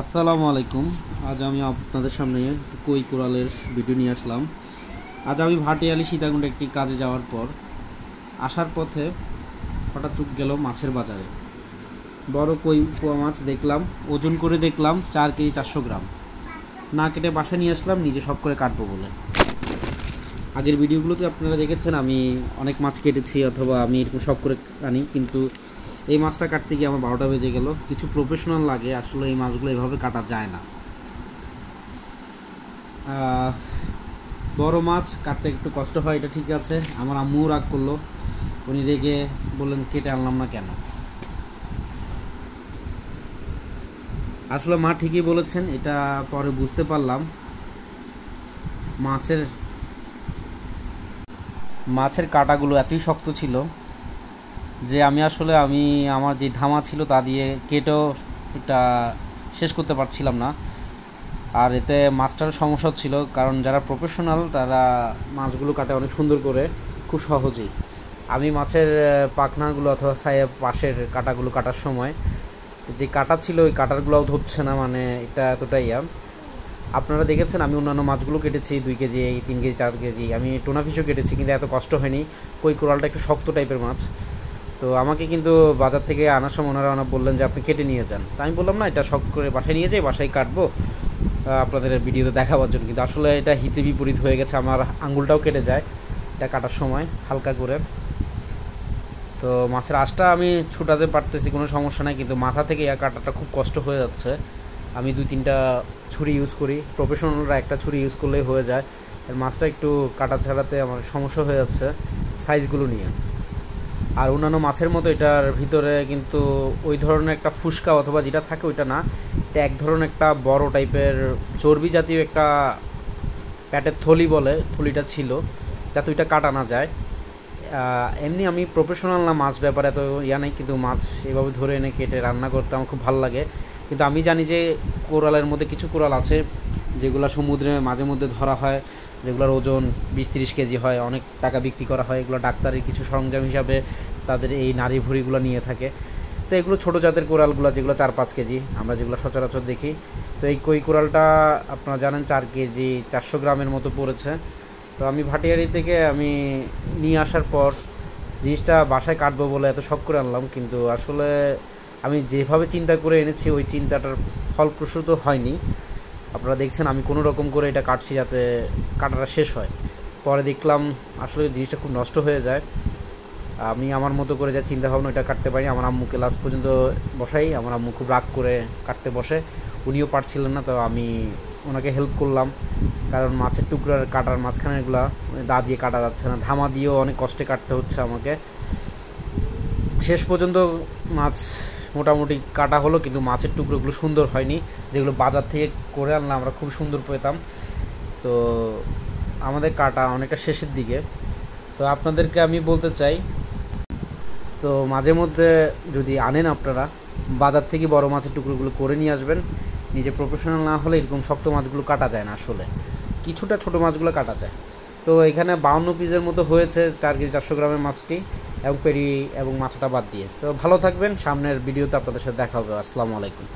আসসালামু আলাইকুম। আজ আমি আপনাদের সামনে কই কোরালের ভিডিও নিয়ে আসলাম। আজ আমি ভাটিয়ালি সীতাকুণ্ডে একটি কাজে যাওয়ার পর আসার পথে হঠাৎ চোখ গেল মাছের বাজারে। বড় কই পোয়া মাছ দেখলাম, ওজন করে দেখলাম 4 কেজি 400 গ্রাম। না কেটে বাসায় নিয়ে আসলাম নিজে সব করে কাটবো বলে। আগের ভিডিওগুলোতে আপনারা দেখেছেন আমি অনেক মাছ কেটেছি অথবা আমি এরকম সব করে আনি, কিন্তু এই মাছটা কাটতে গিয়ে আমার 12টা বেজে গেল। কিছু প্রফেশনাল লাগে, আসলে এই মাছগুলো এভাবে কাটা যায় না। বড় মাছ কাটতে একটু কষ্ট হয়, এটা ঠিক আছে। আমার আম্মুও রাগ করলো, উনি রেগে বললেন কেটে আনলাম না কেন। আসলে মা ঠিকই বলেছেন, এটা পরে বুঝতে পারলাম। মাছের কাঁটাগুলো এতই শক্ত ছিল যে আমি আমার যে ধামা ছিল তা দিয়ে কেটেও এটা শেষ করতে পারছিলাম না। আর এতে মাছটারও সমস্যা ছিল, কারণ যারা প্রফেশনাল তারা মাছগুলো কাটে অনেক সুন্দর করে, খুব সহজেই। আমি মাছের পাখনাগুলো অথবা পাশের কাঁটাগুলো কাটার সময় যে কাটা ছিল ওই কাটারগুলোও ধরছে না, মানে এটা এতটাই আপনারা দেখেছেন আমি অন্যান্য মাছগুলো কেটেছি 2 কেজি 3 কেজি 4 কেজি, আমি টোনা ফিশও কেটেছি, কিন্তু এত কষ্ট হয়নি। কই কোরালটা একটু শক্ত টাইপের মাছ। তো আমাকে কিন্তু বাজার থেকে আনার সময় ওনারা বললেন যে আপনি কেটে নিয়ে যান। তা আমি বললাম না, এটা শক্ত করে বাসায় নিয়ে যাই, বাসায় কাটবো আপনাদের ভিডিওতে দেখাবার জন্য। কিন্তু আসলে এটা হিতে বিপরীত হয়ে গেছে, আমার আঙুলটাও কেটে যায় এটা কাটার সময় হালকা করে। তো মাছের আঁশটা আমি ছুটাতে পারতেছি, কোনো সমস্যা নাই, কিন্তু মাথা থেকে কাটাটা খুব কষ্ট হয়ে যাচ্ছে। আমি 2-3টা ছুরি ইউজ করি, প্রফেশনালরা একটা ছুরি ইউজ করলেই হয়ে যায়। আর মাছটা একটু কাটা ছাড়াতে আমার সমস্যা হয়ে যাচ্ছে সাইজগুলো নিয়ে। আর অন্যান্য মাছের মতো এটার ভিতরে কিন্তু ওই ধরনের একটা ফুসকা অথবা যেটা থাকে ওইটা না, এটা এক ধরনের একটা বড় টাইপের চর্বি জাতীয় একটা প্যাটের থলি বলে, থলিটা ছিল, যাতে ওইটা কাটা না যায়। এমনি আমি প্রফেশনাল না মাছ ব্যাপারে এত নেই, কিন্তু মাছ এভাবে ধরে এনে কেটে রান্না করতে আমার খুব ভালো লাগে। কিন্তু আমি জানি যে কোরালের মধ্যে কিছু কোরাল আছে যেগুলো সমুদ্রে মাঝে মধ্যে ধরা হয়, যেগুলোর ওজন 20-30 কেজি হয়, অনেক টাকা বিক্রি করা হয়। এগুলো ডাক্তারের কিছু সরঞ্জাম হিসাবে তাদের এই নাড়ি ভুঁড়িগুলো নিয়ে থাকে। তো এগুলো ছোটো জাতের কোরালগুলো, যেগুলো 4-5 কেজি আমরা যেগুলো সচরাচর দেখি। তো এই কই কোরালটা আপনারা জানেন 4 কেজি 400 গ্রামের মতো পড়েছে। তো আমি ভাটিয়ারি থেকে আমি নিয়ে আসার পর জিনিসটা বাসায় কাটবো বলে এত শখ করে আনলাম, কিন্তু আসলে আমি যেভাবে চিন্তা করে এনেছি ওই চিন্তাটার ফলপ্রসূ হয়নি। আপনারা দেখছেন আমি কোনো রকম করে এটা কাটছি যাতে কাটাটা শেষ হয়। পরে দেখলাম আসলে জিনিসটা খুব নষ্ট হয়ে যায়। আমি আমার মতো করে যা চিন্তাভাবনা এটা কাটতে পারি। আমার আম্মুকে লাস্ট পর্যন্ত বসাই, আমার আম্মু খুব রাগ করে কাটতে বসে, উনিও পারছিলেন না, তো আমি ওনাকে হেল্প করলাম। কারণ মাছের টুকরার কাটার মাঝখানেগুলো দা দিয়ে কাটা যাচ্ছে না, ধামা দিয়েও অনেক কষ্টে কাটতে হচ্ছে আমাকে। শেষ পর্যন্ত মাছ মোটামুটি কাটা হলো, কিন্তু মাছের টুকরোগুলো সুন্দর হয়নি, যেগুলো বাজার থেকে করে আনলে আমরা খুব সুন্দর পেতাম। তো আমাদের কাটা অনেকটা শেষের দিকে। তো আপনাদেরকে আমি বলতে চাই, তো মাঝে মধ্যে যদি আনেন আপনারা বাজার থেকে বড় মাছের টুকরোগুলো করে নিয়ে আসবেন। নিজে প্রফেশনাল না হলে এরকম শক্ত মাছগুলো কাটা যায় না, আসলে কিছুটা ছোটো মাছগুলো কাটা যায়। তো এখানে 52 পিসের মতো হয়েছে 4 কেজি 400 গ্রামের মাছটি, এবং পেরি এবং মাথাটা বাদ দিয়ে। তো ভালো থাকবেন, সামনের ভিডিওতে আপনাদের সাথে দেখা হবে। আসসালামু আলাইকুম।